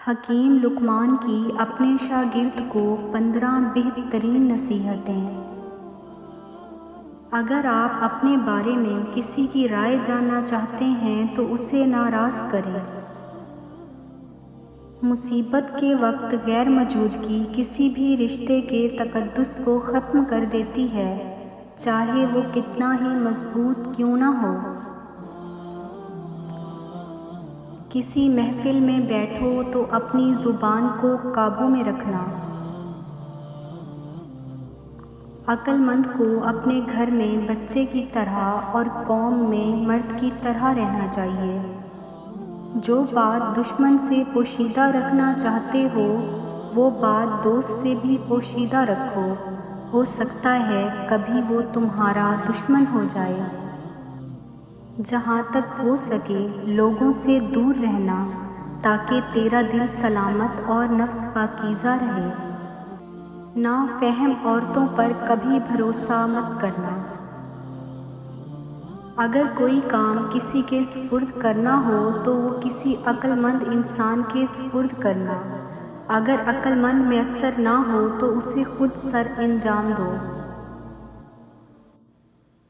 حکیم لقمان کی اپنے شاگرد کو 15 بہترین نصیحتیں۔ اگر آپ اپنے بارے میں کسی کی رائے جاننا چاہتے ہیں تو اسے ناراض کریں۔ مصیبت کے وقت غیر موجودگی کسی بھی رشتے کے تقدس کو ختم کر دیتی ہے، چاہے وہ کتنا ہی مضبوط کیوں نہ ہو۔ کسی محفل میں بیٹھو تو اپنی زبان کو قابو میں رکھنا۔ عقل مند کو اپنے گھر میں بچے کی طرح اور قوم میں مرد کی طرح رہنا چاہیے۔ جو بات دشمن سے پوشیدہ رکھنا چاہتے ہو وہ بات دوست سے بھی پوشیدہ رکھو، ہو سکتا ہے کبھی وہ تمہارا دشمن ہو جائے۔ جہاں تک ہو سکے لوگوں سے دور رہنا تاکہ تیرا دل سلامت اور نفس پاکیزہ رہے۔ نافہم عورتوں پر کبھی بھروسہ مت کرنا۔ اگر کوئی کام کسی کے سپرد کرنا ہو تو وہ کسی عقل مند انسان کے سپرد کرنا۔ اگر عقل مند میسر نہ ہو تو اسے خود سر انجام دو۔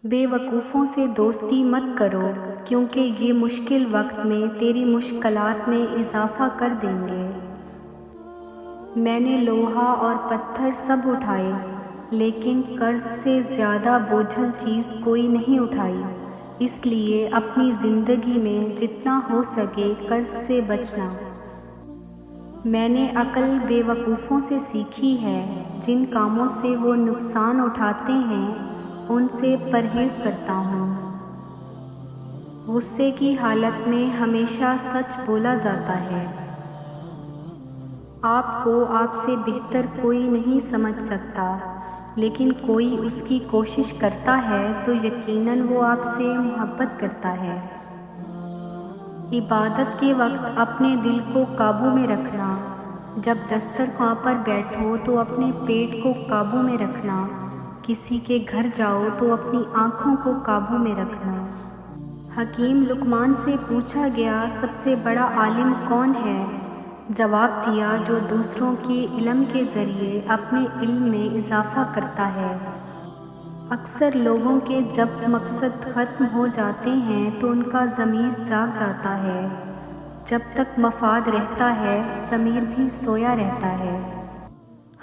بے وقوفوں سے دوستی مت کرو کیونکہ یہ مشکل وقت میں تیری مشکلات میں اضافہ کر دیں گے۔ میں نے لوہا اور پتھر سب اٹھائے لیکن قرض سے زیادہ بوجھل چیز کوئی نہیں اٹھائی، اس لیے اپنی زندگی میں جتنا ہو سکے قرض سے بچنا۔ میں نے عقل بے وقوفوں سے سیکھی ہے، جن کاموں سے وہ نقصان اٹھاتے ہیں ان سے پرہیز کرتا ہوں۔ غصے کی حالت میں ہمیشہ سچ بولا جاتا ہے۔ آپ کو آپ سے بہتر کوئی نہیں سمجھ سکتا، لیکن کوئی اس کی کوشش کرتا ہے تو یقیناً وہ آپ سے محبت کرتا ہے۔ عبادت کے وقت اپنے دل کو قابو میں رکھنا۔ جب دسترخوان پر بیٹھو تو اپنے پیٹ کو قابو میں رکھنا۔ کسی کے گھر جاؤ تو اپنی آنکھوں کو قابو میں رکھنا۔ حکیم لقمان سے پوچھا گیا سب سے بڑا عالم کون ہے؟ جواب دیا جو دوسروں کے علم کے ذریعے اپنے علم میں اضافہ کرتا ہے۔ اکثر لوگوں کے جب مقصد ختم ہو جاتے ہیں تو ان کا ضمیر جاگ جاتا ہے، جب تک مفاد رہتا ہے ضمیر بھی سویا رہتا ہے۔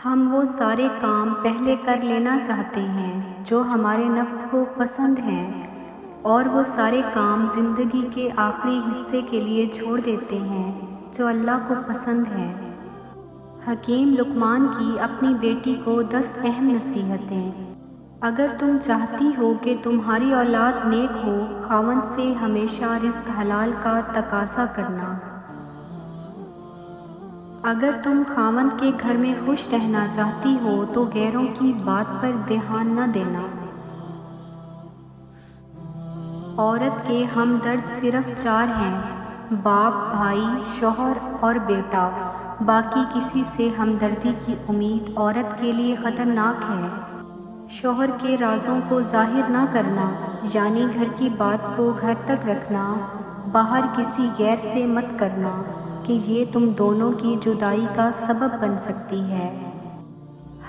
ہم وہ سارے کام پہلے کر لینا چاہتے ہیں جو ہمارے نفس کو پسند ہیں، اور وہ سارے کام زندگی کے آخری حصے کے لیے چھوڑ دیتے ہیں جو اللہ کو پسند ہیں۔ حکیم لقمان کی اپنی بیٹی کو 10 اہم نصیحتیں۔ اگر تم چاہتی ہو کہ تمہاری اولاد نیک ہو، خاوند سے ہمیشہ رزق حلال کا تقاضا کرنا۔ اگر تم خاوند کے گھر میں خوش رہنا چاہتی ہو تو غیروں کی بات پر دھیان نہ دینا۔ عورت کے ہمدرد صرف 4 ہیں: باپ، بھائی، شوہر اور بیٹا۔ باقی کسی سے ہمدردی کی امید عورت کے لیے خطرناک ہے۔ شوہر کے رازوں کو ظاہر نہ کرنا، یعنی گھر کی بات کو گھر تک رکھنا، باہر کسی غیر سے مت کرنا کہ یہ تم دونوں کی جدائی کا سبب بن سکتی ہے۔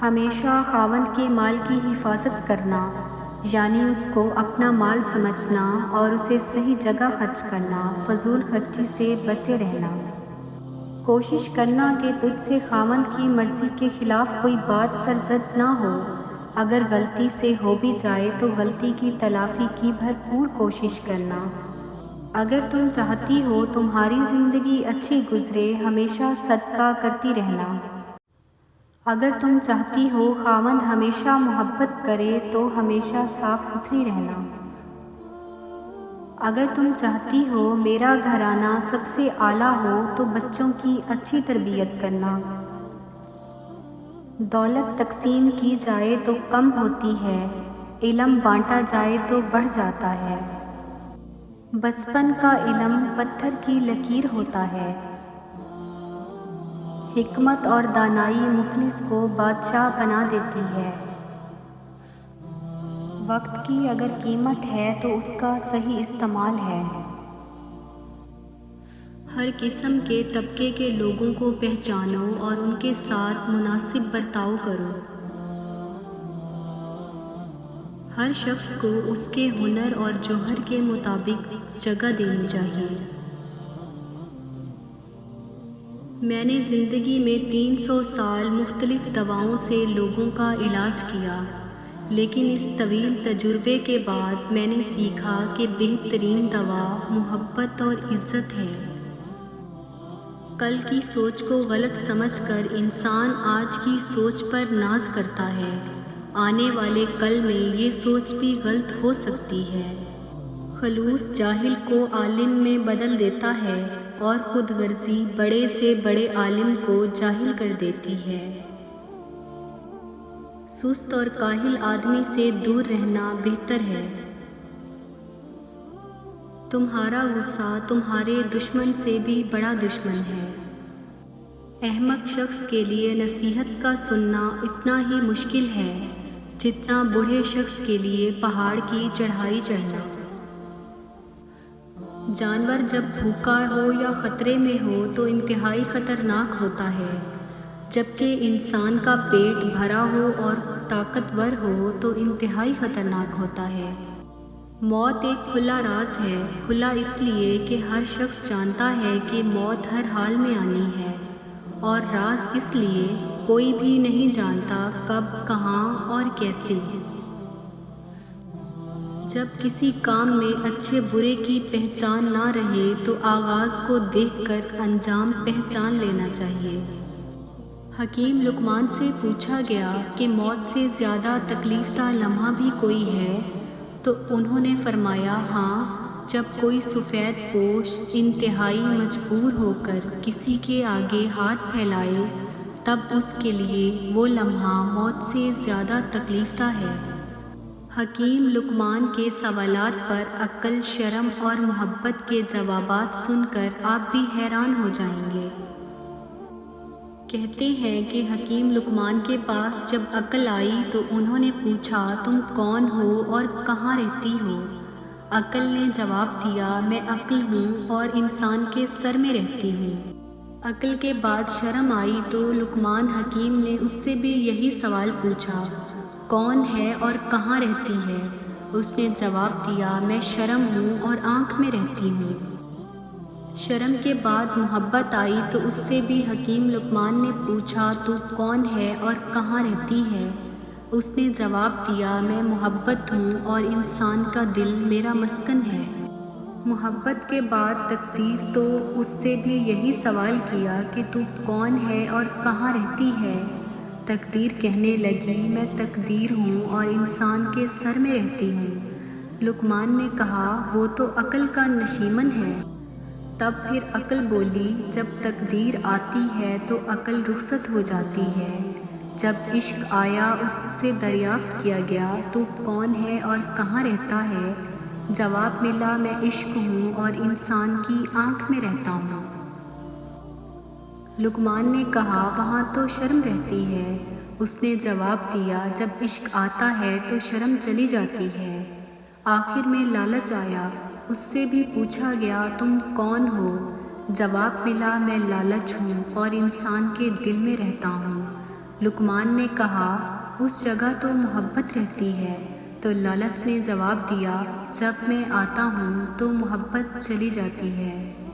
ہمیشہ خاوند کے مال کی حفاظت کرنا، یعنی اس کو اپنا مال سمجھنا اور اسے صحیح جگہ خرچ کرنا، فضول خرچی سے بچے رہنا۔ کوشش کرنا کہ تجھ سے خاوند کی مرضی کے خلاف کوئی بات سرزد نہ ہو۔ اگر غلطی سے ہو بھی جائے تو غلطی کی تلافی کی بھرپور کوشش کرنا۔ اگر تم چاہتی ہو تمہاری زندگی اچھی گزرے، ہمیشہ صدقہ کرتی رہنا۔ اگر تم چاہتی ہو خاوند ہمیشہ محبت کرے تو ہمیشہ صاف ستھری رہنا۔ اگر تم چاہتی ہو میرا گھرانہ سب سے اعلیٰ ہو تو بچوں کی اچھی تربیت کرنا۔ دولت تقسیم کی جائے تو کم ہوتی ہے، علم بانٹا جائے تو بڑھ جاتا ہے۔ بچپن کا علم پتھر کی لکیر ہوتا ہے۔ حکمت اور دانائی مفلس کو بادشاہ بنا دیتی ہے۔ وقت کی اگر قیمت ہے تو اس کا صحیح استعمال ہے۔ ہر قسم کے طبقے کے لوگوں کو پہچانو اور ان کے ساتھ مناسب برتاؤ کرو۔ ہر شخص کو اس کے ہنر اور جوہر کے مطابق جگہ دینی چاہیے۔ میں نے زندگی میں 300 سال مختلف دواؤں سے لوگوں کا علاج کیا، لیکن اس طویل تجربے کے بعد میں نے سیکھا کہ بہترین دوا محبت اور عزت ہے۔ کل کی سوچ کو غلط سمجھ کر انسان آج کی سوچ پر ناز کرتا ہے۔ آنے والے کل میں یہ سوچ بھی غلط ہو سکتی ہے۔ خلوص جاہل کو عالم میں بدل دیتا ہے اور خود غرضی بڑے سے بڑے عالم کو جاہل کر دیتی ہے۔ سست اور کاہل آدمی سے دور رہنا بہتر ہے۔ تمہارا غصہ تمہارے دشمن سے بھی بڑا دشمن ہے۔ احمق شخص کے لیے نصیحت کا سننا اتنا ہی مشکل ہے جتنا بوڑھے شخص کے لیے پہاڑ کی چڑھائی چڑھنا۔ جانور جب بھوکا ہو یا خطرے میں ہو تو انتہائی خطرناک ہوتا ہے، جبکہ انسان کا پیٹ بھرا ہو اور طاقتور ہو تو انتہائی خطرناک ہوتا ہے۔ موت ایک کھلا راز ہے، کھلا اس لیے کہ ہر شخص جانتا ہے کہ موت ہر حال میں آنی ہے، اور راز اس لیے کوئی بھی نہیں جانتا کب، کہاں اور کیسے۔ جب کسی کام میں اچھے برے کی پہچان نہ رہے تو آغاز کو دیکھ کر انجام پہچان لینا چاہیے۔ حکیم لقمان سے پوچھا گیا کہ موت سے زیادہ تکلیف دہ لمحہ بھی کوئی ہے؟ تو انہوں نے فرمایا، ہاں، جب کوئی سفید پوش انتہائی مجبور ہو کر کسی کے آگے ہاتھ پھیلائے تب اس کے لیے وہ لمحہ موت سے زیادہ تکلیف دہ ہے۔ حکیم لقمان کے سوالات پر عقل، شرم اور محبت کے جوابات سن کر آپ بھی حیران ہو جائیں گے۔ کہتے ہیں کہ حکیم لقمان کے پاس جب عقل آئی تو انہوں نے پوچھا، تم کون ہو اور کہاں رہتی ہو؟ عقل نے جواب دیا، میں عقل ہوں اور انسان کے سر میں رہتی ہوں۔ عقل کے بعد شرم آئی تو لقمان حکیم نے اس سے بھی یہی سوال پوچھا، کون ہے اور کہاں رہتی ہے؟ اس نے جواب دیا، میں شرم ہوں اور آنکھ میں رہتی ہوں۔ شرم کے بعد محبت آئی تو اس سے بھی حکیم لقمان نے پوچھا، تو کون ہے اور کہاں رہتی ہے؟ اس نے جواب دیا، میں محبت ہوں اور انسان کا دل میرا مسکن ہے۔ محبت کے بعد تقدیر تو اس سے بھی یہی سوال کیا کہ تو کون ہے اور کہاں رہتی ہے؟ تقدیر کہنے لگی، میں تقدیر ہوں اور انسان کے سر میں رہتی ہوں۔ لقمان نے کہا، وہ تو عقل کا نشیمن ہے۔ تب پھر عقل بولی، جب تقدیر آتی ہے تو عقل رخصت ہو جاتی ہے۔ جب عشق آیا اس سے دریافت کیا گیا، تو کون ہے اور کہاں رہتا ہے؟ جواب ملا، میں عشق ہوں اور انسان کی آنکھ میں رہتا ہوں۔ لقمان نے کہا، وہاں تو شرم رہتی ہے۔ اس نے جواب دیا، جب عشق آتا ہے تو شرم چلی جاتی ہے۔ آخر میں لالچ آیا، اس سے بھی پوچھا گیا، تم کون ہو؟ جواب ملا، میں لالچ ہوں اور انسان کے دل میں رہتا ہوں۔ لقمان نے کہا، اس جگہ تو محبت رہتی ہے۔ تو لالچ نے جواب دیا، جب میں آتا ہوں تو محبت چلی جاتی ہے۔